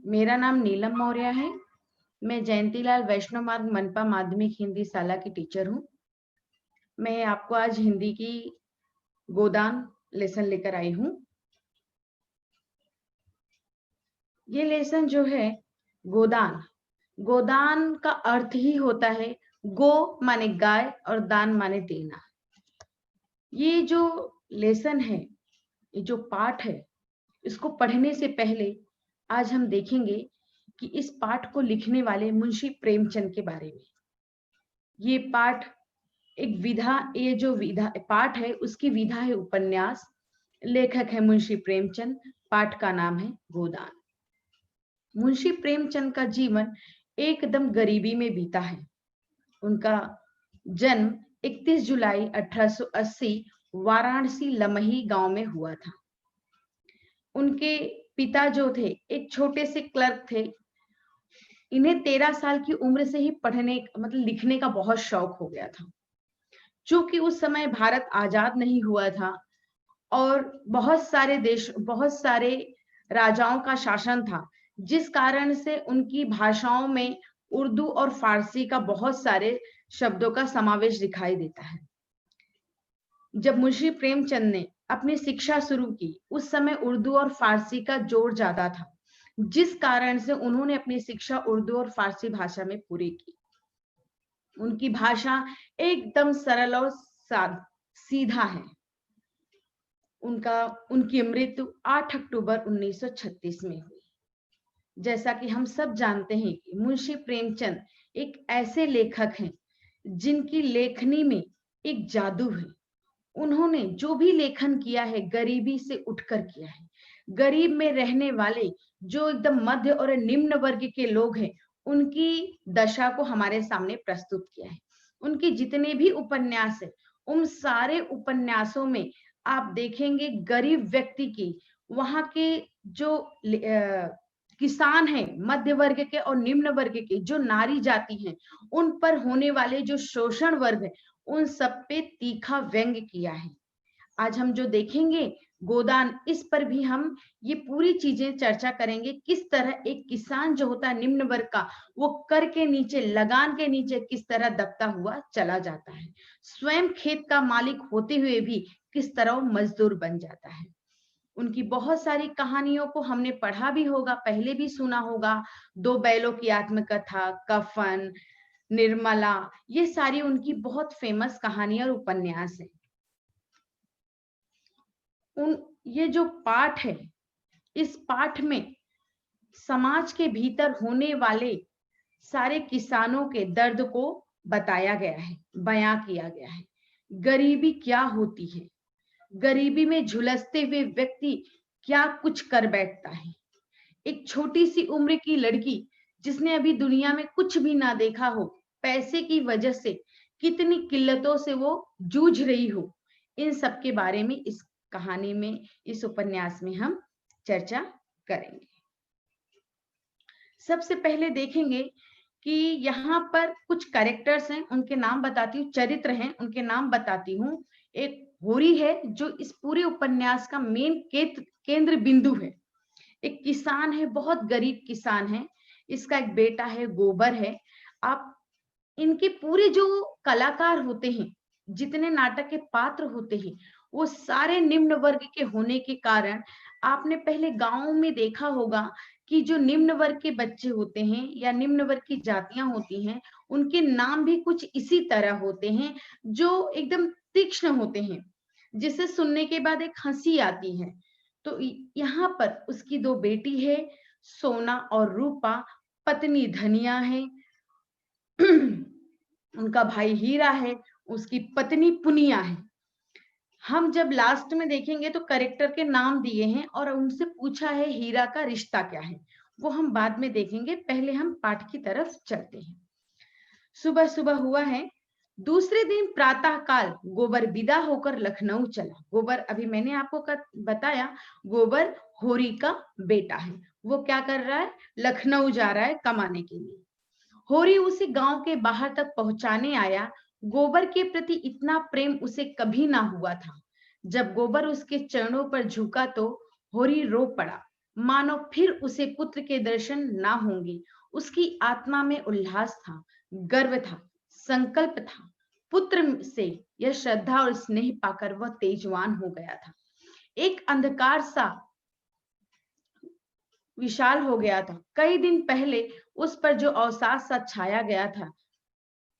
मेरा नाम नीलम मौर्य है। मैं जयंतीलाल वैष्णव मार्ग मनपा माध्यमिक हिंदी शाला की टीचर हूँ। मैं आपको आज हिंदी की गोदान लेसन लेकर आई हूँ। ये लेसन जो है गोदान, गोदान का अर्थ ही होता है गो माने गाय और दान माने देना। ये जो लेसन है, ये जो पाठ है, इसको पढ़ने से पहले आज हम देखेंगे कि इस पाठ को लिखने वाले मुंशी प्रेमचंद के बारे में। ये पाठ एक विधा, ये जो विधा पाठ है उसकी विधा है उपन्यास। लेखक है मुंशी प्रेमचंद। पाठ का नाम है गोदान। मुंशी प्रेमचंद का जीवन एकदम गरीबी में बीता है। उनका जन्म 31 जुलाई 1880 वाराणसी लमही गांव में हुआ था। उनके पिता जो थे एक छोटे से क्लर्क थे। इन्हें 13 साल की उम्र से ही पढ़ने मतलब लिखने का बहुत शौक हो गया था। चूंकि उस समय भारत आजाद नहीं हुआ था और बहुत सारे राजाओं का शासन था, जिस कारण से उनकी भाषाओं में उर्दू और फारसी का बहुत सारे शब्दों का समावेश दिखाई देता है। जब मुंशी प्रेमचंद ने अपनी शिक्षा शुरू की, उस समय उर्दू और फारसी का जोर ज्यादा था, जिस कारण से उन्होंने अपनी शिक्षा उर्दू और फारसी भाषा में पूरी की। उनकी भाषा एकदम सरल और सीधा है। उनकी मृत्यु 8 अक्टूबर 1936 में हुई। जैसा कि हम सब जानते हैं कि मुंशी प्रेमचंद एक ऐसे लेखक हैं जिनकी लेखनी में एक जादू है। उन्होंने जो भी लेखन किया है गरीबी से उठकर किया है। गरीब में रहने वाले जो एकदम मध्य और निम्न वर्ग के लोग हैं, उनकी दशा को हमारे सामने प्रस्तुत किया है। उनके जितने भी उपन्यास है, उन सारे उपन्यासों में आप देखेंगे गरीब व्यक्ति की, वहां के जो किसान हैं, मध्य वर्ग के और निम्न वर्ग के जो नारी जाति हैं, उन पर होने वाले जो शोषण वर्ग है, उन सब पे तीखा व्यंग्य किया है। आज हम जो देखेंगे गोदान, इस पर भी हम ये पूरी चीजें चर्चा करेंगे। किस तरह एक किसान जो होता है निम्न वर्ग का, वो कर के नीचे, लगान के नीचे किस तरह दबता हुआ चला जाता है। स्वयं खेत का मालिक होते हुए भी किस तरह वो मजदूर बन जाता है। उनकी बहुत सारी कहानियों को हमने पढ़ा भी होगा, पहले भी सुना होगा। दो बैलों की आत्मकथा, कफन, निर्मला, ये सारी उनकी बहुत फेमस कहानियां और उपन्यास है। ये जो पाठ है, इस पाठ में समाज के भीतर होने वाले सारे किसानों के दर्द को बताया गया है, बयां किया गया है। गरीबी क्या होती है, गरीबी में झुलसते हुए व्यक्ति क्या कुछ कर बैठता है। एक छोटी सी उम्र की लड़की जिसने अभी दुनिया में कुछ भी ना देखा हो, पैसे की वजह से कितनी किल्लतों से वो जूझ रही हो, इन सब के बारे में इस कहानी में, इस उपन्यास में हम चर्चा करेंगे। सबसे पहले देखेंगे कि यहाँ पर कुछ कैरेक्टर्स हैं, उनके नाम बताती हूँ, चरित्र हैं, उनके नाम बताती हूँ। एक होरी है जो इस पूरे उपन्यास का मेन केंद्र बिंदु है। एक किसान है, बहुत गरीब किसान है। इसका एक बेटा है, गोबर है। आप इनके पूरे जो कलाकार होते हैं, जितने नाटक के पात्र होते हैं, वो सारे निम्न वर्ग के होने के कारण आपने पहले गांव में देखा होगा कि जो निम्न वर्ग के बच्चे होते हैं या निम्न वर्ग की जातियां होती हैं, उनके नाम भी कुछ इसी तरह होते हैं, जो एकदम तीक्ष्ण होते हैं, जिसे सुनने के बाद एक हंसी आती है। तो यहाँ पर उसकी दो बेटी है, सोना और रूपा, पत्नी धनिया है, उनका भाई हीरा है, उसकी पत्नी पुनिया है। हम जब लास्ट में देखेंगे तो कैरेक्टर के नाम दिए हैं और उनसे पूछा है हीरा का रिश्ता क्या है, वो हम बाद में देखेंगे। पहले हम पाठ की तरफ चलते हैं। सुबह सुबह हुआ है, दूसरे दिन प्रातः काल गोबर विदा होकर लखनऊ चला। गोबर, अभी मैंने आपको बताया, गोबर होरी का बेटा है। वो क्या कर रहा है, लखनऊ जा रहा है कमाने के लिए। होरी उसे गांव के बाहर तक पहुंचाने आया। गोबर के प्रति इतना प्रेम उसे कभी ना हुआ था। जब गोबर उसके चरणों पर झुका तो होरी रो पड़ा। मानो फिर उसे पुत्र के दर्शन ना होंगे। उसकी आत्मा में उल्लास था, गर्व था, संकल्प था। पुत्र से यह श्रद्धा और स्नेह पाकर वह तेजवान हो गया था। एक अंधकार सा विशाल हो गया था। कई दिन पहले उस पर जो अवसाद सा छाया गया था,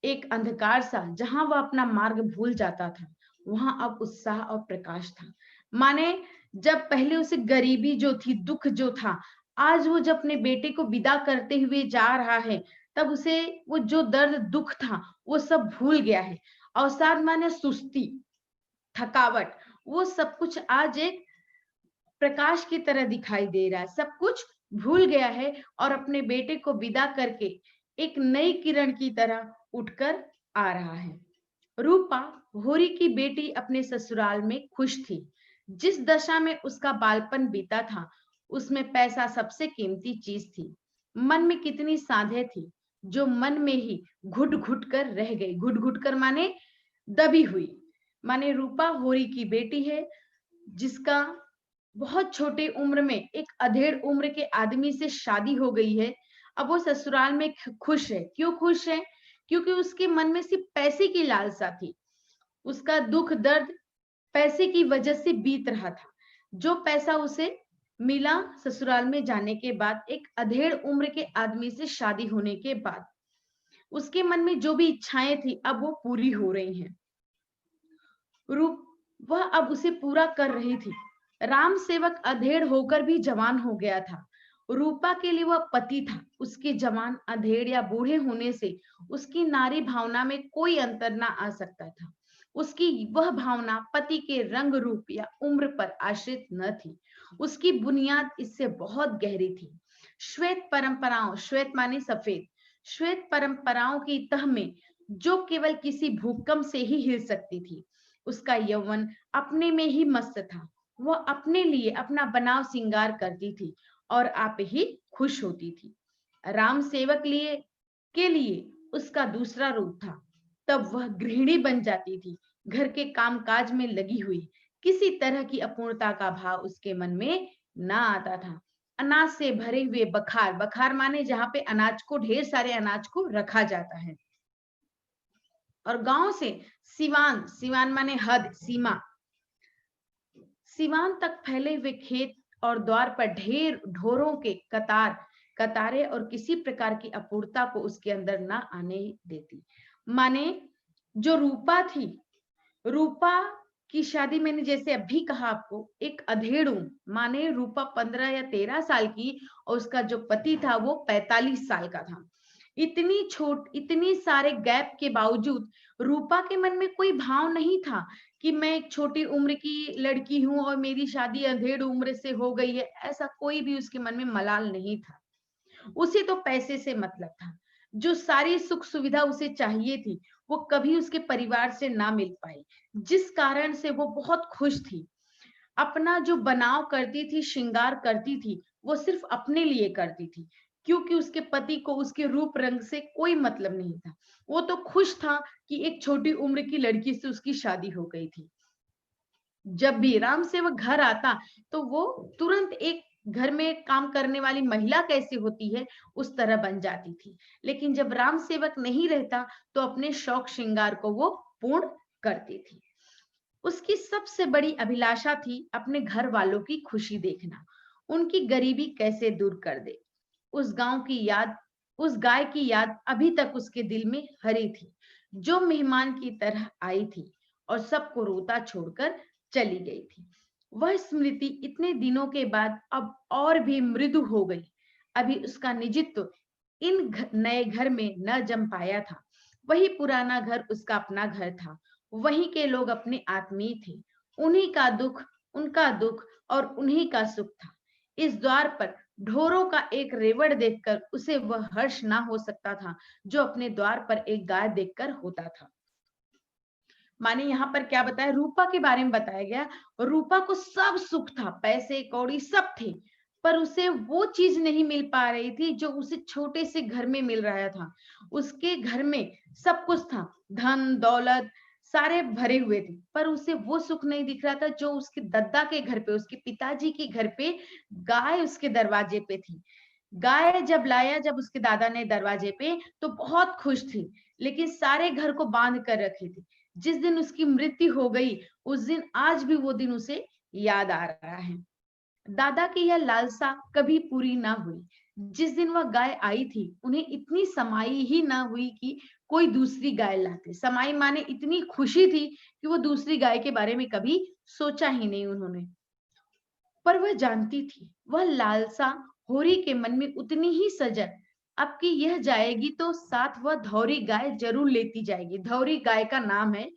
एक अंधकार सा, जहां वह अपना मार्ग भूल जाता था, वहां अब उत्साह और प्रकाश था। माने जब पहले उसे गरीबी जो थी, दुख जो था, आज वो जब अपने बेटे को विदा करते हुए जा रहा है, तब उसे वो जो दर्द दुख था वो सब भूल गया है। अवसाद माने सुस्ती, थकावट, वो सब कुछ आज एक प्रकाश की तरह दिखाई दे रहा है। सब कुछ भूल गया है और अपने बेटे को विदा करके एक नई किरण की तरह उठकर आ रहा है। रूपा, होरी की बेटी, अपने ससुराल में खुश थी। जिस दशा में उसका बालपन बीता था, उसमें पैसा सबसे कीमती चीज थी। मन में कितनी साधे थी, जो मन में ही घुट घुट कर रह गई। घुट घुट कर माने दबी हुई। माने रूपा होरी की बेटी है, जिसका बहुत छोटे उम्र में एक अधेड़ उम्र के आदमी से शादी हो गई है। अब वो ससुराल में खुश है। क्यों खुश है? क्योंकि उसके मन में सिर्फ पैसे की लालसा थी। उसका दुख दर्द पैसे की वजह से बीत रहा था। जो पैसा उसे मिला ससुराल में जाने के बाद, एक अधेड़ उम्र के आदमी से शादी होने के बाद, उसके मन में जो भी इच्छाएं थी अब वो पूरी हो रही हैं। रूप वह अब उसे पूरा कर रही थी। राम सेवक अधेड़ होकर भी जवान हो गया था। रूपा के लिए वह पति था। उसके जवान, अधेड़ या बूढ़े होने से उसकी नारी भावना में कोई अंतर ना आ सकता था। उसकी वह भावना पति के रंग रूप या उम्र पर आश्रित न थी। उसकी बुनियाद इससे बहुत गहरी थी। श्वेत परंपराओं, श्वेत माने सफेद, श्वेत परंपराओं की तह में जो केवल किसी भूकंप से ही हिल सकती थी। उसका यौवन अपने में ही मस्त था। वह अपने लिए अपना बनाव सिंगार करती थी और आप ही खुश होती थी। राम सेवक के लिए उसका दूसरा रूप था। तब वह गृहिणी बन जाती थी, घर के कामकाज में लगी हुई। किसी तरह की अपूर्णता का भाव उसके मन में ना आता था। अनाज से भरे हुए बखार, बखार माने जहां पे अनाज को, ढेर सारे अनाज को रखा जाता है, और गांव से सिवान, सिवान माने हद, सीमा, सिवान तक फैले हुए खेत और द्वार पर ढेर ढोरों के कतारें, और किसी प्रकार की अपूर्णता को उसके अंदर ना आने देती। माने जो रूपा थी, रूपा की शादी मैंने जैसे अभी कहा आपको, एक अधेड़ माने रूपा 15 या 13 साल की, और उसका जो पति था वो 45 साल का था। इतनी सारे गैप के बावजूद रूपा के मन में कोई भाव नहीं था कि मैं एक छोटी उम्र की लड़की हूं और मेरी शादी अधेड़ उम्र से हो गई है। ऐसा कोई भी उसके मन में मलाल नहीं था। उसे तो पैसे से मतलब था। जो सारी सुख सुविधा उसे चाहिए थी, वो कभी उसके परिवार से ना मिल पाई, जिस कारण से वो बहुत खुश थी। अपना जो बनाव करती थी, श्रृंगार करती थी, वो सिर्फ अपने लिए करती थी, क्योंकि उसके पति को उसके रूप रंग से कोई मतलब नहीं था। वो तो खुश था कि एक छोटी उम्र की लड़की से उसकी शादी हो गई थी। जब भी राम सेवक घर आता, तो वो तुरंत एक घर में काम करने वाली महिला कैसी होती है, उस तरह बन जाती थी। लेकिन जब राम सेवक नहीं रहता, तो अपने शौक श्रृंगार को वो पूर्ण करती थी। उसकी सबसे बड़ी अभिलाषा थी अपने घर वालों की खुशी देखना, उनकी गरीबी कैसे दूर कर दे। उस गांव की याद, उस गाय की याद अभी तक उसके दिल में हरी थी, जो मेहमान की तरह आई थी और सबको रोता छोड़कर चली गई थी। वह स्मृति इतने दिनों के बाद अब और भी मृदु हो गई। अभी उसका निजित्व इन नए घर में न जम पाया था। वही पुराना घर उसका अपना घर था। वहीं के लोग अपने आत्मीय थे। उन्हीं का दुख, उनका दुख और उन्हीं का सुख था। इस द्वार पर ढोरों का एक रेवड़ देखकर उसे वह हर्ष ना हो सकता था, जो अपने द्वार पर एक गाय देखकर होता था। माने यहाँ पर क्या बताया, रूपा के बारे में बताया गया। रूपा को सब सुख था, पैसे कौड़ी सब थे, पर उसे वो चीज नहीं मिल पा रही थी जो उसे छोटे से घर में मिल रहा था। उसके घर में सब कुछ था, धन दौलत, सारे भरे हुए थे, पर उसे वो सुख नहीं दिख रहा था जो उसके दद्दा के घर पे, उसके पिताजी के घर पे गाय उसके दरवाजे पे थी। गाय जब लाया, जब उसके दादा ने दरवाजे पे, तो बहुत खुश थी, लेकिन सारे घर को बांध कर रखे थे। जिस दिन उसकी मृत्यु हो गई, उस दिन आज भी वो दिन उसे याद आ रहा है। दादा की यह लालसा कभी पूरी ना हुई। जिस दिन वह गाय आई थी, उन्हें इतनी समाई ही ना हुई कि कोई दूसरी गाय लाते। समाई माने इतनी खुशी थी कि वो दूसरी गाय के बारे में कभी सोचा ही नहीं उन्होंने। पर वह जानती थी, वह लालसा होरी के मन में उतनी ही सजग। अब कि यह जाएगी तो साथ वह धौरी गाय जरूर लेती जाएगी। धौरी गाय का नाम है,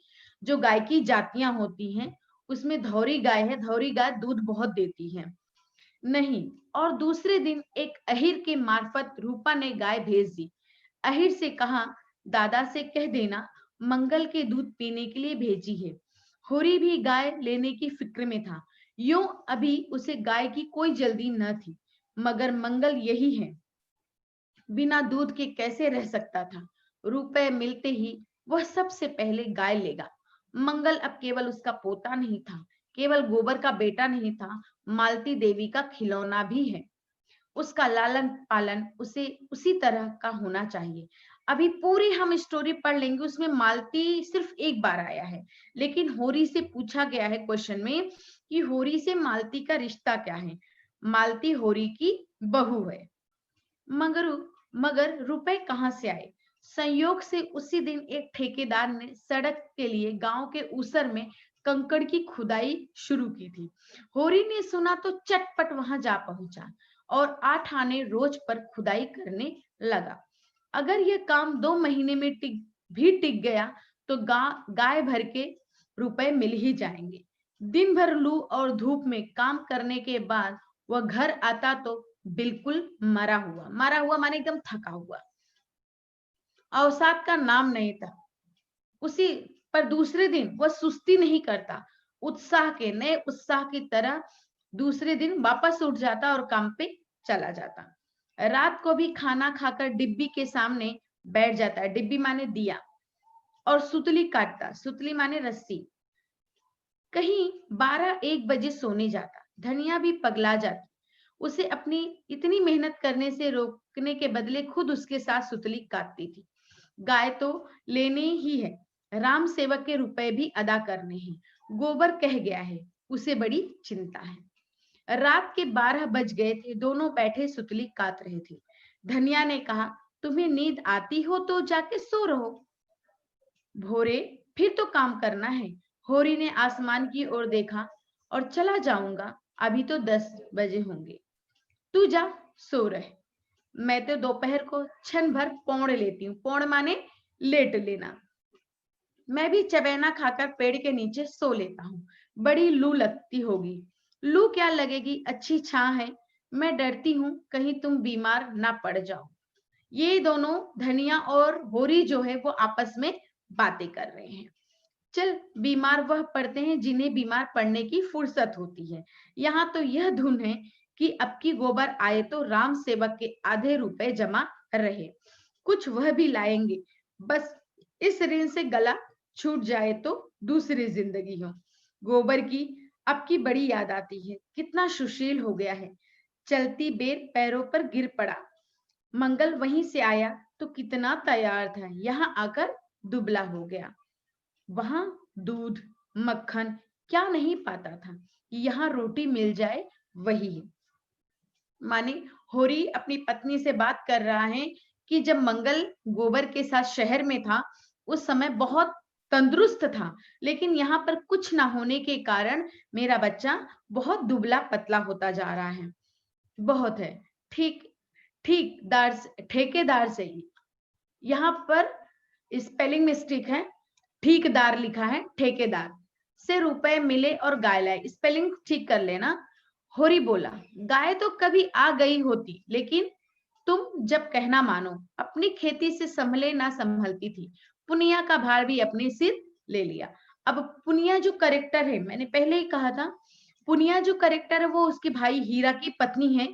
जो गाय की जातियां होती हैं उसमें धौरी गाय है। धौरी गाय दूध बहुत देती है। नहीं, और दूसरे दिन एक अहिर के मार्फत रूपा ने गाय भेज दी। अहिर से कहा, दादा से कह देना मंगल के दूध पीने के लिए भेजी है। होरी भी गाय लेने की फिक्र में था। यूं अभी उसे गाय की कोई जल्दी न थी, मगर मंगल यही है, बिना दूध के कैसे रह सकता था। रुपए मिलते ही वह सबसे पहले गाय लेगा। मंगल अब केवल उसका पोता नहीं था, केवल गोबर का बेटा नहीं था, मालती देवी का खिलौना भी है। उसका लालन पालन उसे उसी तरह का होना चाहिए। अभी पूरी हम स्टोरी पढ़ लेंगे, उसमें मालती सिर्फ एक बार आया है, लेकिन होरी से पूछा गया है क्वेश्चन में कि होरी से मालती का रिश्ता क्या है। मालती होरी की बहू है। मगर मगर रुपए कहाँ से आए? संयोग से उसी दिन एक ठेकेदार ने सड़क के लिए गांव के ऊसर में कंकड़ की खुदाई शुरू की थी। होरी ने सुना तो चटपट वहां जा पहुंचा और 8 आने रोज पर खुदाई करने लगा। अगर यह काम 2 महीने में टिक गया तो गाय भर के रुपए मिल ही जाएंगे। दिन भर लू और धूप में काम करने के बाद वह घर आता तो बिल्कुल मरा हुआ माने एकदम थका हुआ, अवसाद का नाम नहीं था उसी। पर दूसरे दिन वह सुस्ती नहीं करता, उत्साह के नए उत्साह की तरह दूसरे दिन वापस उठ जाता और काम पे चला जाता। रात को भी खाना खाकर डिब्बी के सामने बैठ जाता है। डिब्बी माने दिया। और सुतली काटता, सुतली माने रस्सी। कहीं 12-1 बजे सोने जाता। धनिया भी पगला जाती, उसे अपनी इतनी मेहनत करने से रोकने के बदले खुद उसके साथ सुतली काटती थी। गाय तो लेनी ही है, राम सेवक के रुपए भी अदा करने हैं। गोबर कह गया है, उसे बड़ी चिंता है। रात के 12 बज गए थे, दोनों बैठे सुतली काट रहे थे। धनिया ने कहा, तुम्हें नींद आती हो तो जाके सो रहो, भोरे फिर तो काम करना है। होरी ने आसमान की ओर देखा, और चला जाऊंगा, अभी तो 10 बजे होंगे। तू जा, सो रहे, मैं तो दोपहर को क्षण भर पौड़ लेती हूँ। पौड़ माने लेट लेना। मैं भी चबैना खाकर पेड़ के नीचे सो लेता हूँ। बड़ी लू लगती होगी। लू क्या लगेगी, अच्छी छां है। मैं डरती हूँ कहीं तुम बीमार ना पड़ जाओ। ये दोनों धनिया और होरी जो है वो आपस में बातें कर रहे हैं। चल, बीमार वह पड़ते हैं जिन्हें बीमार पड़ने की फुर्सत होती है। यहाँ तो यह धुन है कि अब की गोबर आए तो राम सेवक के आधे रुपए जमा रहे, कुछ वह भी लाएंगे। बस इस ऋण से गला छूट जाए तो दूसरी जिंदगी हो। गोबर की अब की बड़ी याद आती है, कितना सुशील हो गया है। चलती बेर पैरों पर गिर पड़ा। मंगल वहीं से आया तो कितना तैयार था, यहाँ आकर दुबला हो गया। वहां दूध मक्खन क्या नहीं पाता था, यहाँ रोटी मिल जाए वही है। माने होरी अपनी पत्नी से बात कर रहा है कि जब मंगल गोबर के साथ शहर में था, उस समय बहुत तंदुरुस्त था, लेकिन यहाँ पर कुछ ना होने के कारण मेरा बच्चा बहुत दुबला पतला होता जा रहा है। बहुत है। ठीक ठेकेदार से ही, यहाँ पर स्पेलिंग मिस्टेक है, ठीकदार लिखा है, ठेकेदार से रुपए मिले और गाय लाए। स्पेलिंग ठीक कर लेना। होरी बोला, गाय तो कभी आ गई होती, लेकिन तुम जब कहना मानो। अपनी खेती से संभले ना संभलती थी, पुनिया का भार भी अपने सिर ले लिया। अब पुनिया जो करेक्टर है, मैंने पहले ही कहा था, पुनिया जो करेक्टर है वो उसके भाई हीरा की पत्नी है।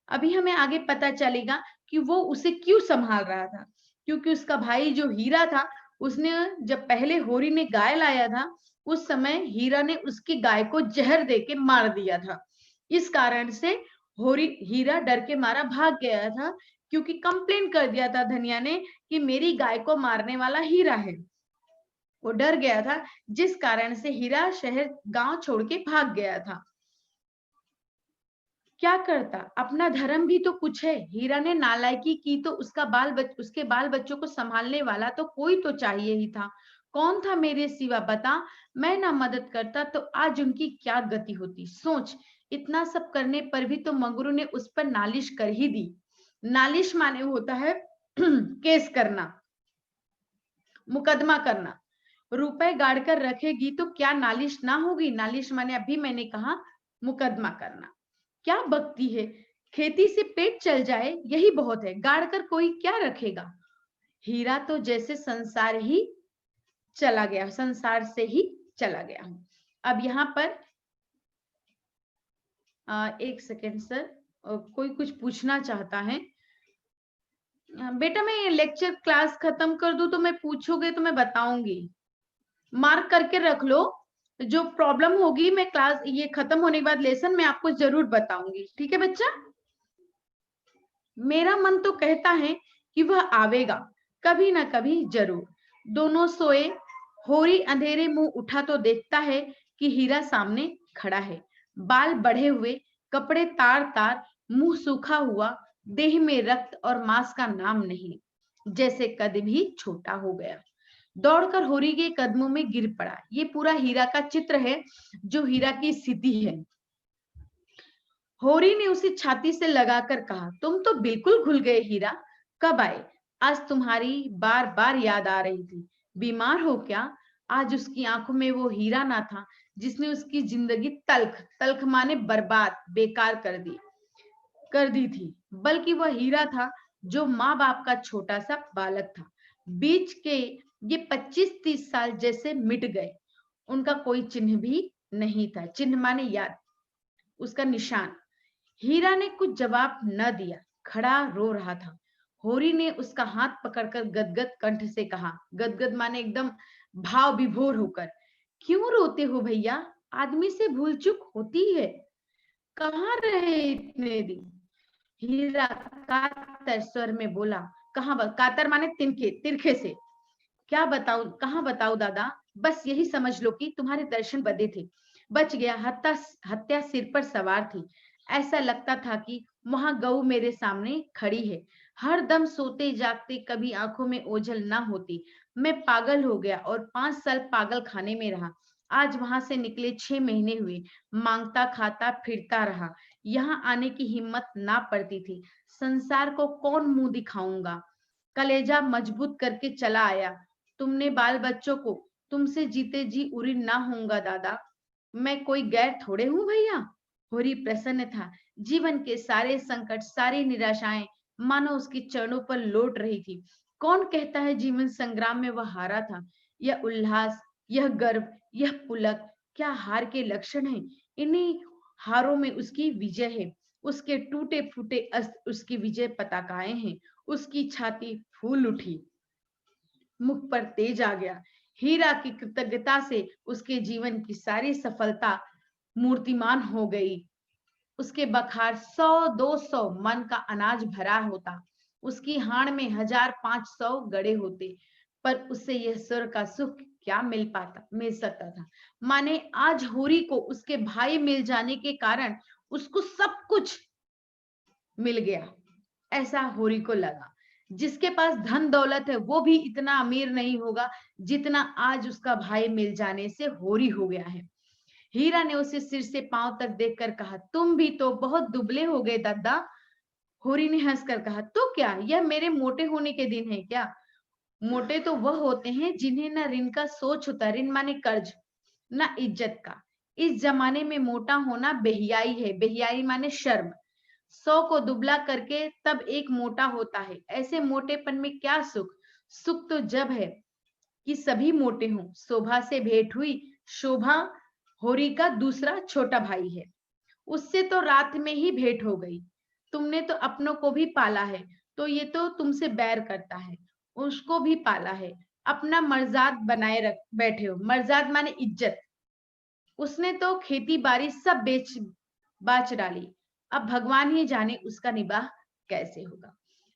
अभी हमें आगे पता चलेगा कि वो उसे क्यों संभाल रहा था, क्योंकि उसका भाई जो हीरा था उसने जब पहले होरी ने गाय लाया था, उस समय हीरा ने उसकी गाय को जहर देके मार दिया था। इस कारण से हीरा डर के मारा भाग गया था, क्योंकि कंप्लेन कर दिया था धनिया ने कि मेरी गाय को मारने वाला हीरा है। वो डर गया था, जिस कारण से हीरा शहर गांव छोड़ के भाग गया था। क्या करता, अपना धर्म भी तो कुछ है। हीरा ने नालायकी की तो उसके बाल बच्चों को संभालने वाला तो कोई तो चाहिए ही था। कौन था मेरे सिवा, बता। मैं ना मदद करता तो आज उनकी क्या गति होती। सोच, इतना सब करने पर भी तो मंगरू ने उस पर नालिश कर ही दी। नालिश माने होता है केस करना, मुकदमा करना। रुपए गाड़ कर रखेगी तो क्या नालिश ना होगी। नालिश माने अभी मैंने कहा मुकदमा करना। क्या बकती है, खेती से पेट चल जाए यही बहुत है, गाड़ कर कोई क्या रखेगा। हीरा तो जैसे संसार ही चला गया, संसार से ही चला गया हूं। अब यहाँ पर एक सेकेंड सर, कोई कुछ पूछना चाहता है। बेटा मैं लेक्चर क्लास खत्म कर दूं तो मैं पूछोगे तो मैं बताऊंगी, मार्क करके रख लो। जो प्रॉब्लम होगी मैं क्लास ये खत्म होने के बाद लेसन मैं आपको जरूर बताऊंगी, ठीक है बच्चा। मेरा मन तो कहता है कि वह आवेगा कभी ना कभी जरूर। दोनों सोए, होरी अंधेरे मुंह उठा तो देखता है कि हीरा सामने खड़ा है। बाल बढ़े हुए, कपड़े तार तार, मुंह सूखा हुआ, देह में रक्त और मांस का नाम नहीं, जैसे कद भी छोटा हो गया। दौड़कर होरी के कदमों में गिर पड़ा। ये पूरा हीरा का चित्र है, जो हीरा की स्थिति है। होरी ने उसे छाती से लगाकर कहा, तुम तो बिल्कुल घुल गए हीरा, कब आए। आज तुम्हारी बार बार याद आ रही थी। बीमार हो क्या। आज उसकी आंखों में वो हीरा ना था जिसने उसकी जिंदगी तल्ख तल्ख माने बर्बाद बेकार कर दी थी, बल्कि वह हीरा था जो माँ बाप का छोटा सा बालक था। बीच के ये 25-30 साल जैसे मिट गए। उनका कोई चिन्ह भी नहीं था। चिन्ह माने याद, उसका निशान। हीरा ने कुछ जवाब न दिया, खड़ा रो रहा था। होरी ने उसका हाथ पकड़कर गदगद कंठ से कहा, गदगद माने एकदम भाव विभोर होकर, क्यों रोते हो भैया, आदमी से भूल चूक होती है। कहाँ रहे इतने दिन। हीरा कातर स्वर में बोला, कहाँ, कातर माने तिनके तिरखे से, क्या बताऊं, कहाँ बताऊं दादा। बस यही समझ लो कि तुम्हारे दर्शन बदे थे। बच गया, हत्या हत्या सिर पर सवार थी। ऐसा लगता था कि वहां गऊ मेरे सामने खड़ी है। हर दम सोते जागते कभी आंखों में ओझल ना होती। मैं पागल हो गया और 5 साल पागल खाने में रहा। आज वहां से निकले 6 महीने हुए। मांगता खाता फिरता रहा। यहाँ आने की हिम्मत ना पड़ती थी। संसार को कौन मुंह दिखाऊंगा। कलेजा मजबूत करके चला आया। तुमने बाल बच्चों को, तुमसे जीते जी उरी ना होऊंगा दादा। मैं कोई गैर थोड़े हूं भैया। होरी प्रसन्न था। जीवन के सारे संकट, सारी निराशाएं मानो उसके चरणों पर लौट रही थी। कौन कहता है जीवन संग्राम में वह हारा था। यह उल्लास, यह गर्व, यह पुलक क्या हार के लक्षण है। इन्हीं हारों में उसकी विजय है। उसके टूटे फूटे अस्त्र उसकी विजय पताकाएं हैं। उसकी छाती फूल उठी, मुख पर तेज आ गया। हीरा की कृतज्ञता से उसके जीवन की सारी सफलता मूर्तिमान हो गई। उसके बखार 100-200 मन का अनाज भरा होता। उसकी हाड़ में 1000-500 गड़े होते, पर उससे यह स्वर का सुख क्या मिल सकता था। माने आज होरी को उसके भाई मिल जाने के कारण उसको सब कुछ मिल गया, ऐसा होरी को लगा। जिसके पास धन दौलत है वो भी इतना अमीर नहीं होगा जितना आज उसका भाई मिल जाने से होरी हो गया है। हीरा ने उसे सिर से पांव तक देखकर कहा, तुम भी तो बहुत दुबले हो गए दादा। होरी ने हंसकर कहा, तो क्या, यह मेरे मोटे होने के दिन है क्या। मोटे तो वह होते हैं जिन्हें ना ऋण का सोच होता, ऋण माने कर्ज, ना इज्जत का। इस जमाने में मोटा होना बेहियाई है। बेहियाई माने शर्म। 100 को दुबला करके तब एक मोटा होता है। ऐसे मोटेपन में क्या सुख। सुख तो जब है कि सभी मोटे हों। शोभा से भेंट हुई। शोभा होरी का दूसरा छोटा भाई है। उससे तो रात में ही भेंट हो गई। तुमने तो अपनों को भी पाला है, तो ये तो तुमसे बैर करता है। उसको भी पाला है, अपना मर्जाद बनाए रख बैठे हो। मर्जाद माने इज्जत। उसने तो खेती बाड़ी सब बेच बाच डाली। अब भगवान ही जाने उसका निबाह कैसे होगा।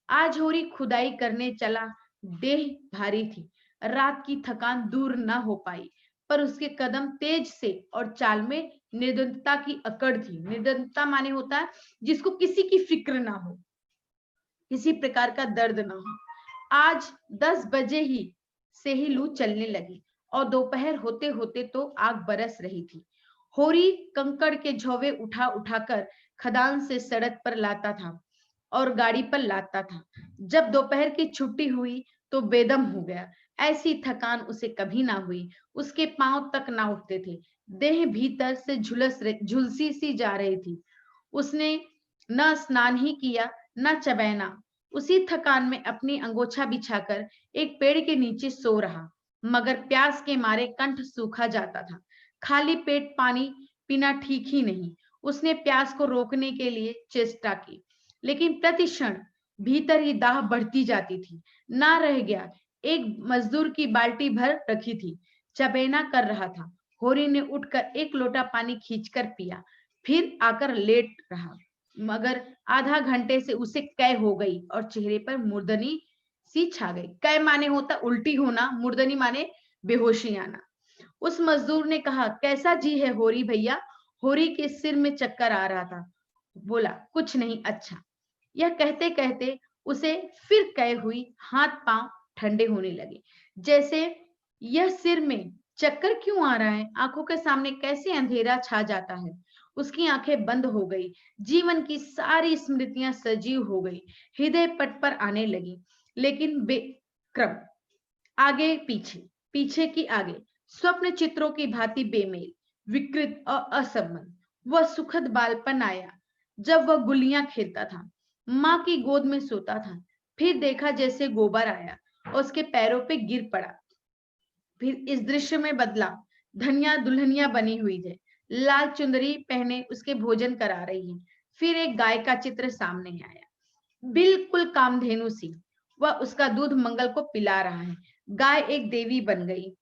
आज होरी खुदाई करने चला। देह भारी थी, रात की थकान दूर न हो पाई, पर उसके कदम तेज से और चाल में निर्दयता की अकड़ थी। निर्दयता माने होता है जिसको किसी की फिक्र ना हो, किसी प्रकार का दर्द ना हो। आज 10 बजे ही से ही लू चलने लगी और दोपहर होते होते तो आग बरस रही थी। होरी कंकड़ के झोवे उठा उठाकर खदान से सड़क पर लाता था और गाड़ी पर लाता था। जब दोपहर की छुट्टी हुई तो बेदम हो गया। ऐसी थकान उसे कभी ना हुई। उसके पांव तक ना उठते थे। देह भीतर से झुलसी सी जा रही थी। उसने न स्नान ही किया न चबैना। उसी थकान में अपनी अंगोछा बिछाकर एक पेड़ के नीचे सो रहा, मगर प्यास के मारे कंठ सूखा जाता था। खाली पेट पानी पीना ठीक ही नहीं। उसने प्यास को रोकने के लिए चेष्टा की, लेकिन प्रति क्षण भीतर ही दाह बढ़ती जाती थी। ना रह गया। एक मजदूर की बाल्टी भर रखी थी, चबेना कर रहा था। होरी ने उठकर एक लोटा पानी खींचकर पिया, फिर आकर लेट रहा। मगर आधा घंटे से उसे कै हो गई और चेहरे पर मुर्दनी सी छा गई। कै माने होता उल्टी होना, मुर्दनी माने बेहोशी आना। उस मजदूर ने कहा, कैसा जी है होरी भैया? होरी के सिर में चक्कर आ रहा था। बोला, कुछ नहीं, अच्छा। यह कहते कहते उसे फिर कै हुई। हाथ पांव ठंडे होने लगे, जैसे यह सिर में चक्कर क्यों आ रहा है? आंखों के सामने कैसे अंधेरा छा जाता है। उसकी आंखें बंद हो गई। जीवन की सारी स्मृतियां सजीव हो गई, हृदय पट पर आने लगी, लेकिन बेक्रम, आगे पीछे, पीछे की आगे, स्वप्न चित्रों की भांति बेमेल, विकृत और असंबद्ध। वह सुखद बालपन आया जब वह गुल्लियां खेलता था, माँ की गोद में सोता था। फिर देखा जैसे गोबर आया और उसके पैरों पे गिर पड़ा। फिर इस दृश्य में बदला। धनिया दुल्हनिया बनी हुई है, लाल चुंदरी पहने उसके भोजन करा रही है। फिर एक गाय का चित्र सामने आया, बिल्कुल कामधेनु सी। वह उसका दूध मंगल को पिला रहा है। गाय एक देवी बन गई।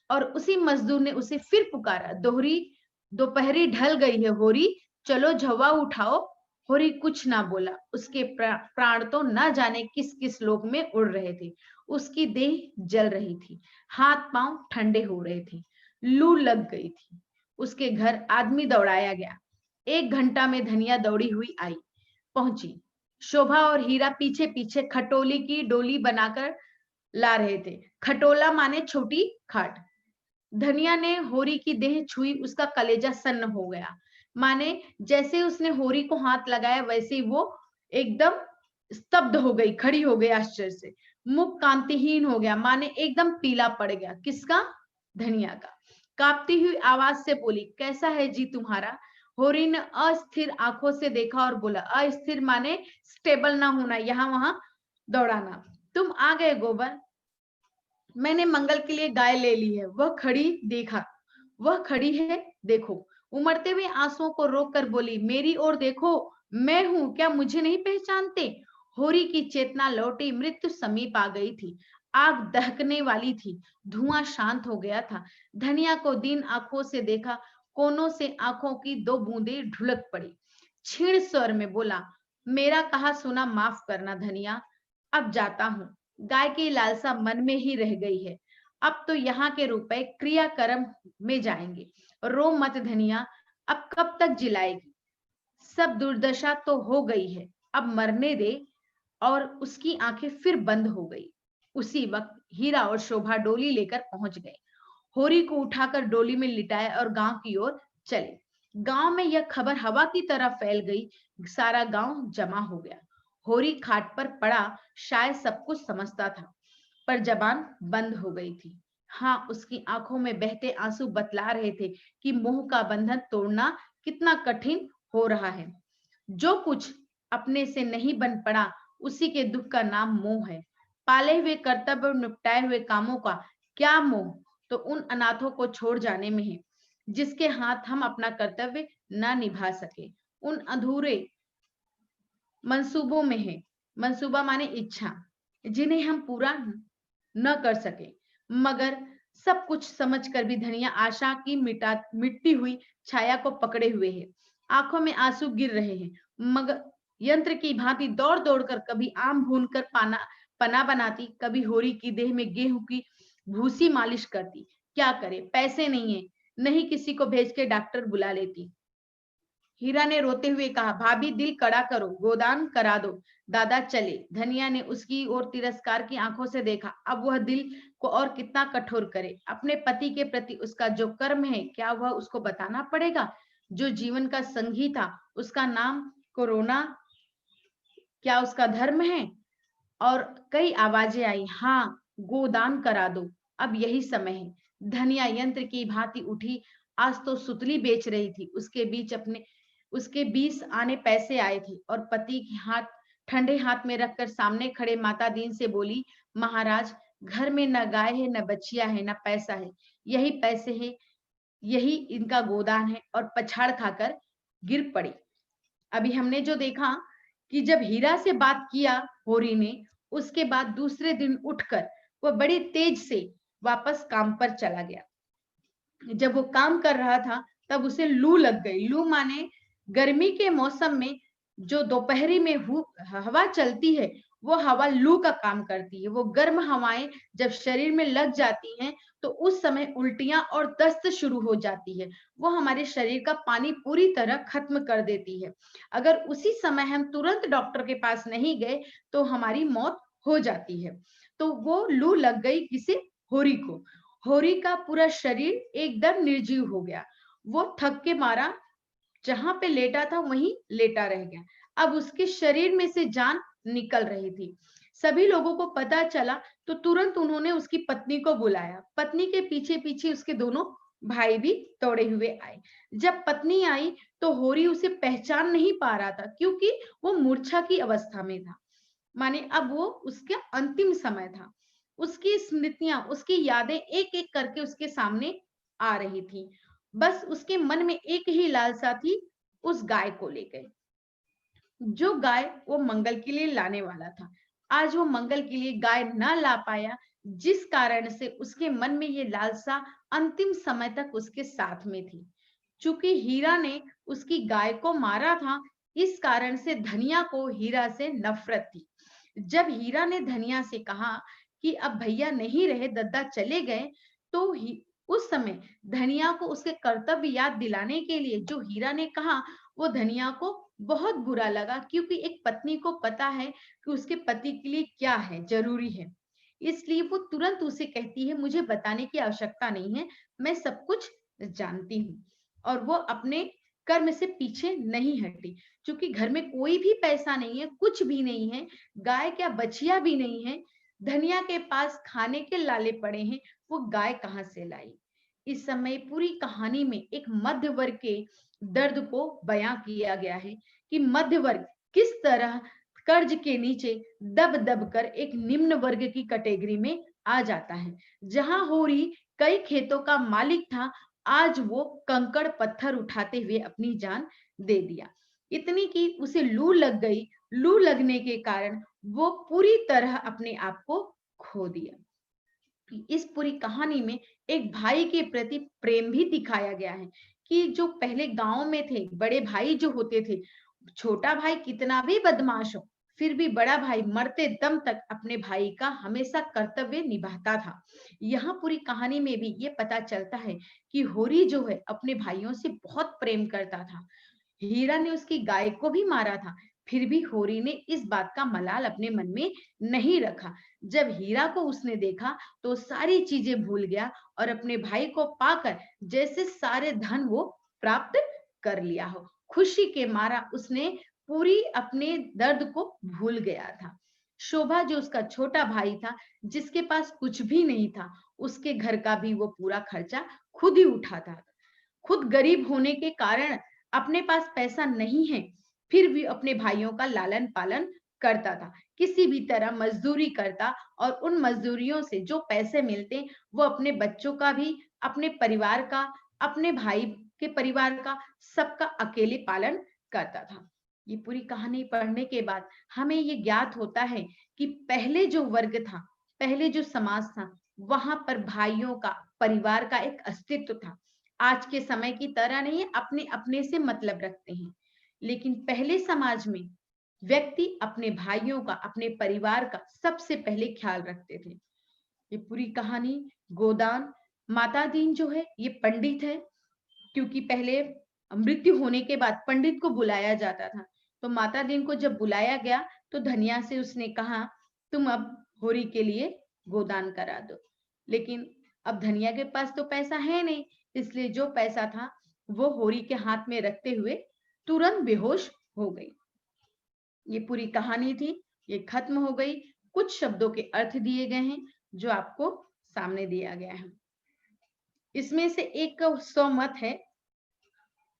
और उसी मजदूर ने उसे फिर पुकारा, दोहरी दोपहरी ढल गई है होरी, चलो झवा उठाओ। होरी कुछ ना बोला। उसके प्राण तो न जाने किस किस लोक में उड़ रहे थे। उसकी देह जल रही थी, हाथ पांव ठंडे हो रहे थे, लू लग गई थी। उसके घर आदमी दौड़ाया गया। 1 घंटा में धनिया दौड़ी हुई आई, पहुंची। शोभा और हीरा पीछे पीछे खटोली की डोली बनाकर ला रहे थे। खटोला माने छोटी खाट। धनिया ने होरी की देह छुई, उसका कलेजा सन्न हो गया। माने जैसे उसने होरी को हाथ लगाया वैसे ही वो एकदम स्तब्ध हो गई, खड़ी हो गई आश्चर्य से। मुख कांतिहीन हो गया, माने एकदम पीला पड़ गया। किसका? धनिया का। कांपती हुई आवाज से बोली, कैसा है जी तुम्हारा? होरी ने अस्थिर आंखों से देखा और बोला, अस्थिर माने स्टेबल ना होना, यहां वहां दौड़ाना। तुम आ गए गोबर, मैंने मंगल के लिए गाय ले ली है। वह खड़ी है, देखो। उमड़ते हुए आंसुओं को रोक कर बोली, मेरी ओर देखो, मैं हूं, क्या मुझे नहीं पहचानते? होरी की चेतना लौटी, मृत्यु समीप आ गई थी। आग दहकने वाली थी, धुआं शांत हो गया था। धनिया को दीन आंखों से देखा, कोनों से आंखों की 2 बूंदें ढुलक पड़ी। क्षीण स्वर में बोला, मेरा कहा सुना माफ करना धनिया, अब जाता हूं। गाय की लालसा मन में ही रह गई है। अब तो यहाँ के रुपए क्रियाक्रम में जाएंगे। रो मत धनिया, अब कब तक जिलाएगी? सब दुर्दशा तो हो गई है, अब मरने दे। और उसकी आंखें फिर बंद हो गई। उसी वक्त हीरा और शोभा डोली लेकर पहुंच गए। होरी को उठाकर डोली में लिटाया और गांव की ओर चले। गांव में यह खबर हवा की तरह फैल गई, सारा गांव जमा हो गया। होरी खाट पर पड़ा, शायद सब कुछ समझता था, पर जबान बंद हो गई थी। हाँ, उसकी आंखों में बहते आंसू बतला रहे थे कि मोह का बंधन तोड़ना कितना कठिन हो रहा है। जो कुछ अपने से नहीं बन पड़ा, उसी के दुख का नाम मोह है। पाले हुए कर्तव्य और निपटाए हुए कामों का क्या मोह तो उन अनाथों को छोड़ जाने में है, जिसके हाथ हम अपना कर्तव्य न निभा सके। उन अधूरे मंसूबों में है, मंसूबा माने इच्छा, जिन्हें हम पूरा न कर सके। मगर सब कुछ समझकर भी धनिया आशा की मिटती हुई छाया को पकड़े हुए है। आंखों में आंसू गिर रहे हैं, मगर यंत्र की भांति दौड़ दौड़ कर कभी आम भून कर पना बनाती, कभी होरी की देह में गेहूं की भूसी मालिश करती। क्या करे, पैसे नहीं है, नहीं किसी को भेज के डॉक्टर बुला लेती। हीरा ने रोते हुए कहा, भाभी दिल कड़ा करो, गोदान करा दो। दादा चले। धनिया ने उसकी ओर तिरस्कार की आंखों से देखा। अब वह दिल को और कितना कठोर करे। अपने पति के प्रति उसका जो कर्म है, क्या वह उसको बताना पड़ेगा? जो जीवन का संगी था, उसका नाम कोरोना, क्या उसका धर्म है? और कई आवाजें आई, हाँ, गोदान करा दो, अब यही समय है। धनिया यंत्र की भांति उठी। आज तो सुतली बेच रही थी। उसके 20 आने पैसे आए थे और पति के हाथ ठंडे हाथ में रखकर सामने खड़े माता दीन से बोली, महाराज, घर में न गाय है, न बच्चिया है, न पैसा है, यही पैसे है, यही इनका गोदान है। और पछाड़ खाकर गिर पड़ी। अभी हमने जो देखा कि जब हीरा से बात किया होरी ने, उसके बाद दूसरे दिन उठकर वह बड़ी तेज से वापस काम पर चला गया। जब वो काम कर रहा था, तब उसे लू लग गई। लू माने गर्मी के मौसम में जो दोपहरी में हवा चलती है, वो हवा लू का काम करती है। वो गर्म हवाएं जब शरीर में लग जाती हैं, तो उस समय उल्टियां और दस्त शुरू हो जाती है। वो हमारे शरीर का पानी पूरी तरह खत्म कर देती है। अगर उसी समय हम तुरंत डॉक्टर के पास नहीं गए, तो हमारी मौत हो जाती है। तो वो लू लग गई किसे? होरी को। होरी का पूरा शरीर एकदम निर्जीव हो गया। वो थक के मारा जहां पे लेटा था वहीं लेटा रह गया। अब उसके शरीर में से जान निकल रही थी। सभी लोगों को पता चला तो तुरंत उन्होंने उसकी पत्नी को बुलाया। पत्नी के पीछे पीछे उसके दोनों भाई भी दौड़े हुए आए। जब पत्नी आई तो होरी उसे पहचान नहीं पा रहा था, क्योंकि वो मूर्छा की अवस्था में था। माने अब वो उसका अंतिम समय था। उसकी स्मृतियां, उसकी यादें एक एक करके उसके सामने आ रही थी। बस उसके मन में एक ही लालसा थी, उस गाय को लेकर। जो गाय वो मंगल के लिए लाने वाला था, आज वो मंगल के लिए गाय ना ला पाया, जिस कारण से उसके मन में ये लालसा अंतिम समय तक उसके साथ में थी। चूंकि हीरा ने उसकी गाय को मारा था, इस कारण से धनिया को हीरा से नफरत थी। जब हीरा ने धनिया से कहा कि अब भैया नहीं रहे, दद्दा चले गए, तो उस समय धनिया को उसके कर्तव्य याद दिलाने के लिए जो हीरा ने कहा, वो धनिया को बहुत बुरा लगा, क्योंकि एक पत्नी को पता है कि उसके पति के लिए क्या है, जरूरी है। इसलिए वो तुरंत उसे कहती है, मुझे बताने की आवश्यकता नहीं है, मैं सब कुछ जानती हूँ। और वो अपने कर्म से पीछे नहीं हटी। क्योंकि घर में कोई भी पैसा नहीं है, कुछ भी नहीं है, गाय क्या बछिया भी नहीं है, धनिया के पास खाने के लाले पड़े हैं, वो गाय कहाँ से लाई? इस समय पूरी कहानी में एक मध्य वर्ग के दर्द को बयां किया गया है कि मध्य वर्ग किस तरह कर्ज के नीचे दब दब कर एक निम्न वर्ग की कैटेगरी में आ जाता है। जहां होरी कई खेतों का मालिक था, आज वो कंकड़ पत्थर उठाते हुए अपनी जान दे दिया। इतनी कि उसे लू लग गई। लू लगने के कारण वो पूरी तरह अपने आप को खो दिया। इस पूरी कहानी में एक भाई के प्रति प्रेम भी दिखाया गया है कि जो पहले गांव में थे, बड़े भाई जो होते थे, छोटा भाई कितना भी बदमाश हो, फिर भी बड़ा भाई मरते दम तक अपने भाई का हमेशा कर्तव्य निभाता था। यहाँ पूरी कहानी में भी ये पता चलता है कि होरी जो है अपने भाइयों से बहुत प्रेम करता था। हीरा ने उसकी गाय को भी मारा था, फिर भी होरी ने इस बात का मलाल अपने मन में नहीं रखा। जब हीरा को उसने देखा तो सारी चीजें भूल गया और अपने भाई को पाकर जैसे सारे धन वो प्राप्त कर लिया हो, खुशी के मारा उसने पूरी अपने दर्द को भूल गया था। शोभा जो उसका छोटा भाई था, जिसके पास कुछ भी नहीं था, उसके घर का भी वो पूरा खर्चा खुद ही उठाता था। खुद गरीब होने के कारण अपने पास पैसा नहीं है, फिर भी अपने भाइयों का लालन पालन करता था। किसी भी तरह मजदूरी करता और उन मजदूरियों से जो पैसे मिलते, वो अपने बच्चों का भी, अपने परिवार का, अपने भाई के परिवार का, सबका अकेले पालन करता था। ये पूरी कहानी पढ़ने के बाद हमें ये ज्ञात होता है कि पहले जो वर्ग था, पहले जो समाज था, वहां पर भाइयों का, परिवार का एक अस्तित्व था। आज के समय की तरह नहीं, अपने अपने से मतलब रखते हैं, लेकिन पहले समाज में व्यक्ति अपने भाइयों का, अपने परिवार का सबसे पहले ख्याल रखते थे। ये पूरी कहानी गोदान। माता दीन जो है ये पंडित है, क्योंकि पहले मृत्यु होने के बाद पंडित को बुलाया जाता था। तो माता दीन को जब बुलाया गया तो धनिया से उसने कहा तुम अब होरी के लिए गोदान करा दो। लेकिन अब धनिया के पास तो पैसा है नहीं, इसलिए जो पैसा था वो होरी के हाथ में रखते हुए तुरंत बेहोश हो गई। ये पूरी कहानी थी, ये खत्म हो गई। कुछ शब्दों के अर्थ दिए गए हैं जो आपको सामने दिया गया है। इसमें से एक सौ मत है,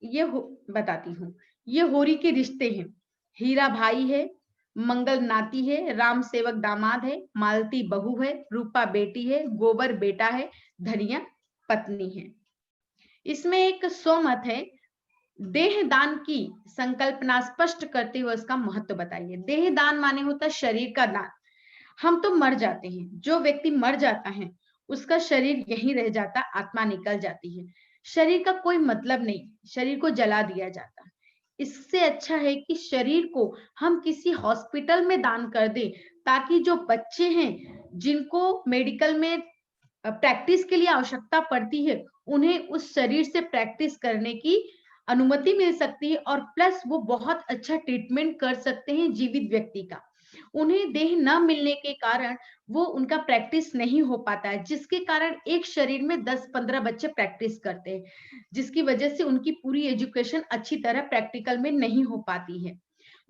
ये बताती हूँ। ये होरी के रिश्ते हैं। हीरा भाई है, मंगल नाती है, राम सेवक दामाद है, मालती बहू है, रूपा बेटी है, गोबर बेटा है, धनिया पत्नी है। इसमें एक सौ मत है। देह दान की संकल्पना स्पष्ट करते हुए इसका महत्व बताइए। देह दान माने होता है शरीर का दान। हम तो मर जाते हैं, जो व्यक्ति मर जाता है उसका शरीर यहीं रह जाता, आत्मा निकल जाती है, शरीर का कोई मतलब नहीं, शरीर को जला दिया जाता। इससे अच्छा है कि शरीर को हम किसी हॉस्पिटल में दान कर दें, ताकि जो बच्चे हैं जिनको मेडिकल में प्रैक्टिस के लिए आवश्यकता पड़ती है, उन्हें उस शरीर से प्रैक्टिस करने की अनुमति मिल सकती है, और प्लस वो बहुत अच्छा ट्रीटमेंट कर सकते हैं जीवित व्यक्ति का। उन्हें देह न मिलने के कारण वो उनका प्रैक्टिस नहीं हो पाता है, जिसके कारण एक शरीर में 10-15 बच्चे प्रैक्टिस करते हैं, जिसकी वजह से उनकी पूरी एजुकेशन अच्छी तरह प्रैक्टिकल में नहीं हो पाती है।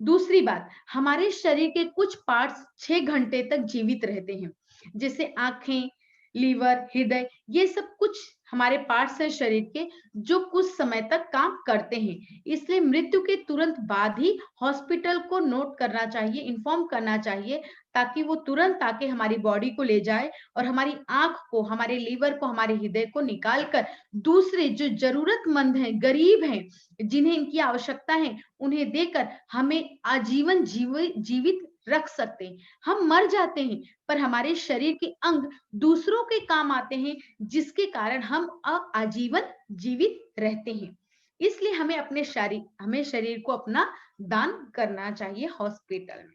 दूसरी बात, हमारे शरीर के कुछ पार्ट्स 6 घंटे तक जीवित रहते हैं, जैसे आंखें, लीवर, हृदय, ये सब कुछ हमारे पार्ट्स है शरीर के जो कुछ समय तक काम करते हैं। इसलिए मृत्यु के तुरंत बाद ही हॉस्पिटल को नोट करना चाहिए, इन्फॉर्म करना चाहिए, ताकि वो तुरंत आके हमारी बॉडी को ले जाए और हमारी आंख को, हमारे लीवर को, हमारे हृदय को निकाल कर दूसरे जो जरूरतमंद हैं, गरीब हैं, जिन्हें इनकी आवश्यकता है, उन्हें देकर हमें आजीवन जीवित रख सकते हैं। हम मर जाते हैं पर हमारे शरीर के अंग दूसरों के काम आते हैं, जिसके कारण हम आजीवन जीवित रहते हैं। इसलिए हमें शरीर को अपना दान करना चाहिए हॉस्पिटल में।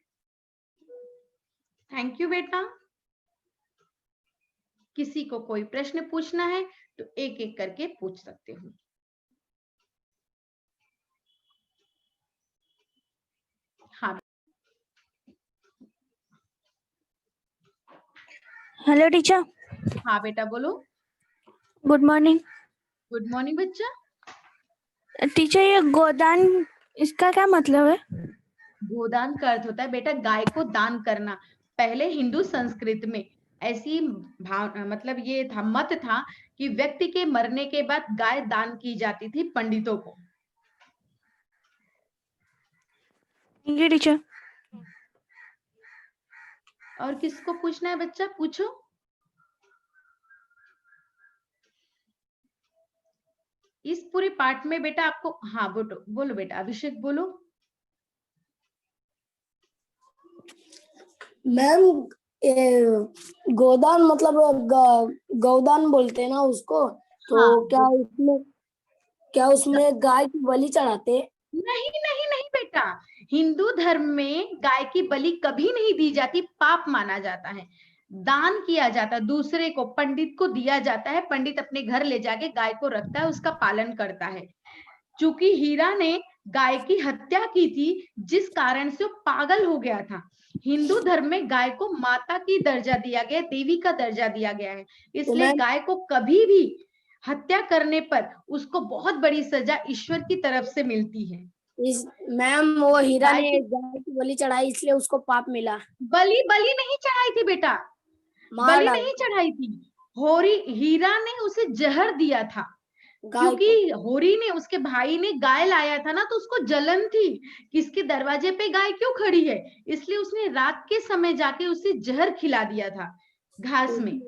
थैंक यू बेटा। किसी को कोई प्रश्न पूछना है तो एक एक करके पूछ सकते हो। हाँ। Hello teacher. हाँ बेटा बोलो। Good morning. गुड मॉर्निंग बच्चा। टीचर ये गोदान, इसका क्या मतलब है? गोदान का अर्थ होता है बेटा गाय को दान करना। पहले हिंदू संस्कृति में ऐसी मतलब ये था, मत था कि व्यक्ति के मरने के बाद गाय दान की जाती थी पंडितों को। ठीक है टीचर। और किसको पूछना है बच्चा, पूछो। इस पूरे पार्ट में बेटा आपको, हाँ बोलो बोलो बेटा, अभिषेक बोलो। मैम गोदान मतलब गौदान बोलते हैं ना उसको, तो हाँ। क्या उसमें गाय की बलि चढ़ाते? नहीं नहीं नहीं बेटा, हिंदू धर्म में गाय की बलि कभी नहीं दी जाती, पाप माना जाता है। दान किया जाता है, दूसरे को, पंडित को दिया जाता है। पंडित अपने घर ले जाके गाय को रखता है, उसका पालन करता है। चूंकि हीरा ने गाय की हत्या की थी, जिस कारण से वो पागल हो गया था। हिंदू धर्म में गाय को माता की दर्जा दिया गया, देवी का दर्जा दिया गया है। इसलिए गाय को कभी भी हत्या करने पर उसको बहुत बड़ी सजा ईश्वर की तरफ से मिलती है। मैम वो हीरा गाय ने गाय की बलि चढ़ाई इसलिए उसको पाप मिला। बलि नहीं चढ़ाई थी बेटा, बलि नहीं चढ़ाई थी। हीरा ने उसे जहर दिया था, क्योंकि होरी ने, उसके भाई ने गाय लाया था ना, तो उसको जलन थी, किसके दरवाजे पे गाय क्यों खड़ी है, इसलिए उसने रात के समय जाके उसे जहर खिला दिया था घास में,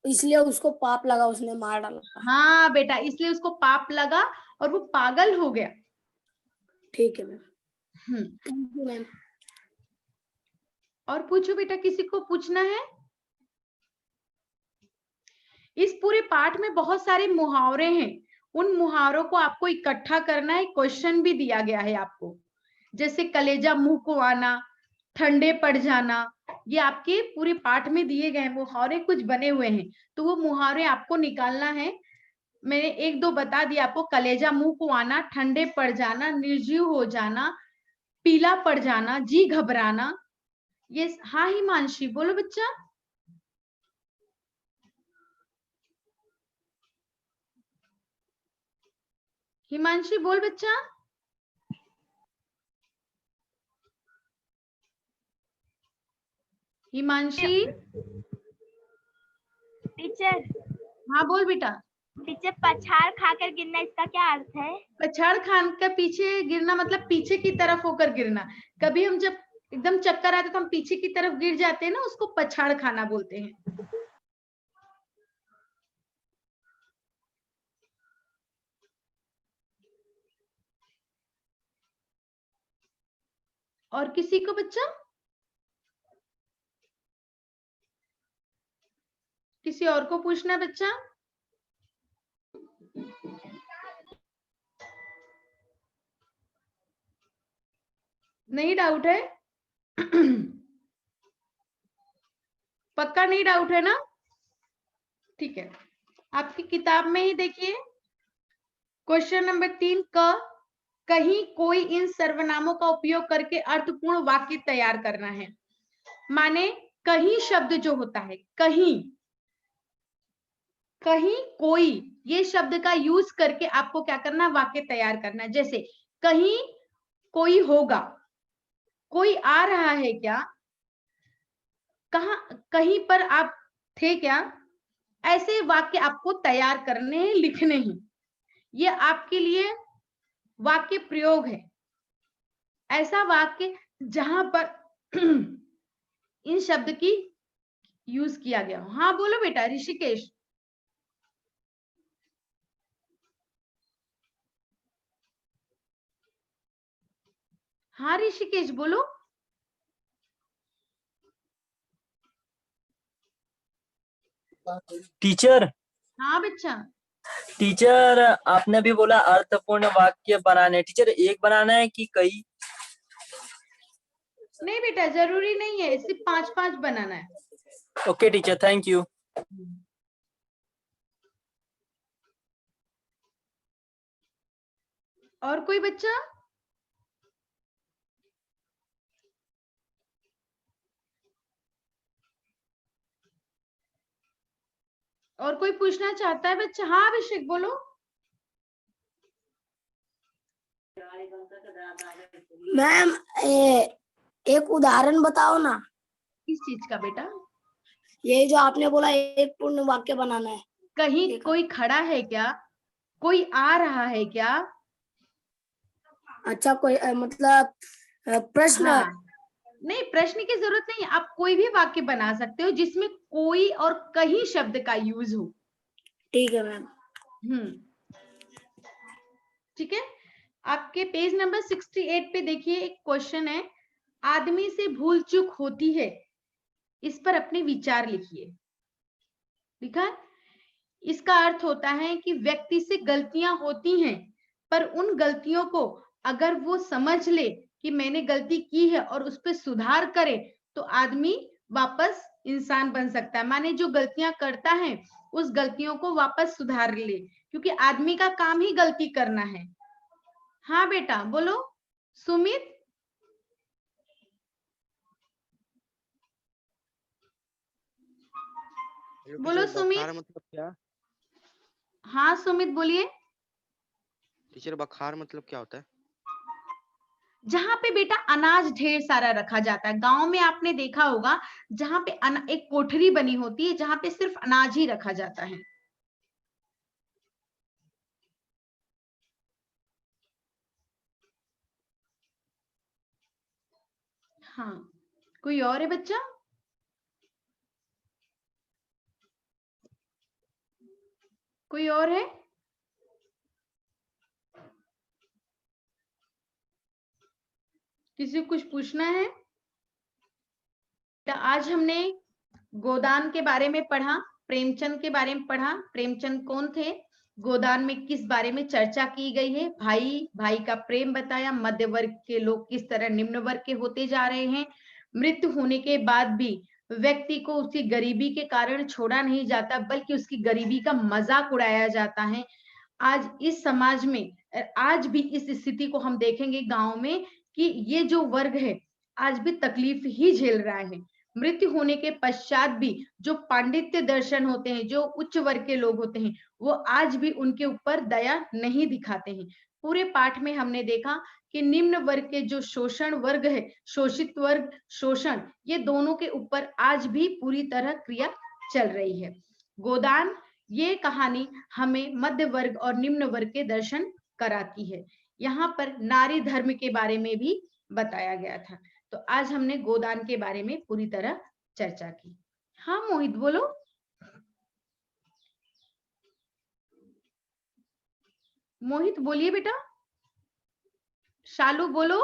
इसलिए उसको पाप लगा, उसने मार डाला। हाँ बेटा, इसलिए उसको पाप लगा और वो पागल हो गया। ठीक है मैम। Thank you ma'am. और पूछो बेटा, किसी को पूछना है? इस पूरे पाठ में बहुत सारे मुहावरे हैं, उन मुहावरों को आपको इकट्ठा करना है। क्वेश्चन भी दिया गया है आपको, जैसे कलेजा मुंह को आना, ठंडे पड़ जाना, ये आपके पूरे पाठ में दिए गए मुहावरे कुछ बने हुए हैं, तो वो मुहावरे आपको निकालना है। मैंने एक दो बता दिया आपको, कलेजा मुंह को आना, ठंडे पड़ जाना, निर्जीव हो जाना, पीला पड़ जाना, जी घबराना। ये हाँ हिमांशी बोलो बच्चा। हिमांशी बोल बच्चा। हिमांशी। टीचर हाँ बोल बेटा। टीचर पछाड़ खाकर गिरना, इसका क्या अर्थ है? पछाड़ खान का पीछे गिरना मतलब पीछे की तरफ होकर गिरना। कभी हम जब एकदम चक्कर आते तो हम पीछे की तरफ गिर जाते हैं ना, उसको पछाड़ खाना बोलते हैं। और किसी को बच्चा, किसी और को पूछना बच्चा? नहीं डाउट है? पक्का नहीं डाउट है ना? ठीक है, आपकी किताब में ही देखिए क्वेश्चन नंबर 3 क, कहीं कोई इन सर्वनामों का उपयोग करके अर्थपूर्ण वाक्य तैयार करना है। माने कहीं शब्द जो होता है, कहीं, कहीं कोई, ये शब्द का यूज करके आपको क्या करना, वाक्य तैयार करना है। जैसे कहीं कोई होगा, कोई आ रहा है क्या, कहां, कहीं पर आप थे क्या, ऐसे वाक्य आपको तैयार करने हैं, लिखने हैं। ये आपके लिए वाक्य प्रयोग है, ऐसा वाक्य जहां पर इन शब्द की यूज किया गया हो। हाँ बोलो बेटा ऋषिकेश। हाँ ऋषिकेश बोलो। टीचर हाँ बच्चा। टीचर आपने भी बोला अर्थपूर्ण वाक्य बनाने, टीचर एक बनाना है कि कई? नहीं बेटा जरूरी नहीं है, सिर्फ 5-5 बनाना है। Okay teacher, thank you. और कोई बच्चा? और कोई पूछना चाहता है बच्चा? हाँ अभिषेक बोलो। मैम एक उदाहरण बताओ ना। किस चीज का बेटा? ये जो आपने बोला एक पूर्ण वाक्य बनाना है। कहीं देखा। कोई खड़ा है क्या, कोई आ रहा है क्या? अच्छा कोई मतलब प्रश्न। हाँ, नहीं प्रश्न की जरूरत नहीं, आप कोई भी वाक्य बना सकते हो जिसमें कोई और कहीं शब्द का यूज हो। ठीक है मैम। ठीक है, आपके पेज नंबर 68 पे देखिए एक क्वेश्चन है, आदमी से भूल चूक होती है, इस पर अपने विचार लिखिए। लिखा है? इसका अर्थ होता है कि व्यक्ति से गलतियां होती हैं, पर उन गलतियों को अगर वो समझ ले कि मैंने गलती की है और उस पर सुधार करे, तो आदमी वापस इंसान बन सकता है। माने जो गलतियां करता है उस गलतियों को वापस सुधार ले, क्योंकि आदमी का काम ही गलती करना है। हाँ बेटा बोलो सुमित। बोलो सुमित। बखार मतलब क्या? हाँ सुमित बोलिए। टीचर बखार मतलब क्या होता है? जहां पे बेटा अनाज ढेर सारा रखा जाता है, गांव में आपने देखा होगा, जहां पे एक कोठरी बनी होती है जहां पे सिर्फ अनाज ही रखा जाता है। हाँ, कोई और है बच्चा? कोई और है? किसी को कुछ पूछना है? तो आज हमने गोदान के बारे में पढ़ा, प्रेमचंद के बारे में पढ़ा। प्रेमचंद कौन थे, गोदान में किस बारे में चर्चा की गई है, भाई भाई का प्रेम बताया, मध्य वर्ग के लोग किस तरह निम्न वर्ग के होते जा रहे हैं, मृत्यु होने के बाद भी व्यक्ति को उसकी गरीबी के कारण छोड़ा नहीं जाता बल्कि उसकी गरीबी का मजाक उड़ाया जाता है। आज इस समाज में आज भी इस स्थिति को हम देखेंगे गांव में कि ये जो वर्ग है आज भी तकलीफ ही झेल रहा है। मृत्यु होने के पश्चात भी जो पांडित्य दर्शन होते हैं, जो उच्च वर्ग के लोग होते हैं, वो आज भी उनके ऊपर दया नहीं दिखाते हैं। पूरे पाठ में हमने देखा कि निम्न वर्ग के जो शोषण वर्ग है, शोषित वर्ग, शोषण, ये दोनों के ऊपर आज भी पूरी तरह क्रिया चल रही है। गोदान, ये कहानी हमें मध्य वर्ग और निम्न वर्ग के दर्शन कराती है। यहाँ पर नारी धर्म के बारे में भी बताया गया था। तो आज हमने गोदान के बारे में पूरी तरह चर्चा की। हाँ मोहित बोलो। मोहित बोलिए बेटा। शालू बोलो।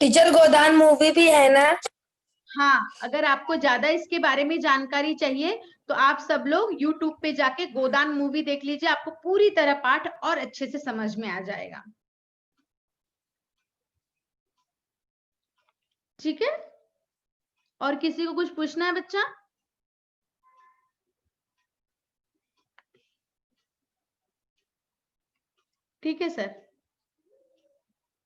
टीचर गोदान मूवी भी है ना? हाँ, अगर आपको ज्यादा इसके बारे में जानकारी चाहिए तो आप सब लोग YouTube पे जाके गोदान मूवी देख लीजिए, आपको पूरी तरह पाठ और अच्छे से समझ में आ जाएगा। ठीक है, और किसी को कुछ पूछना है बच्चा? ठीक है सर।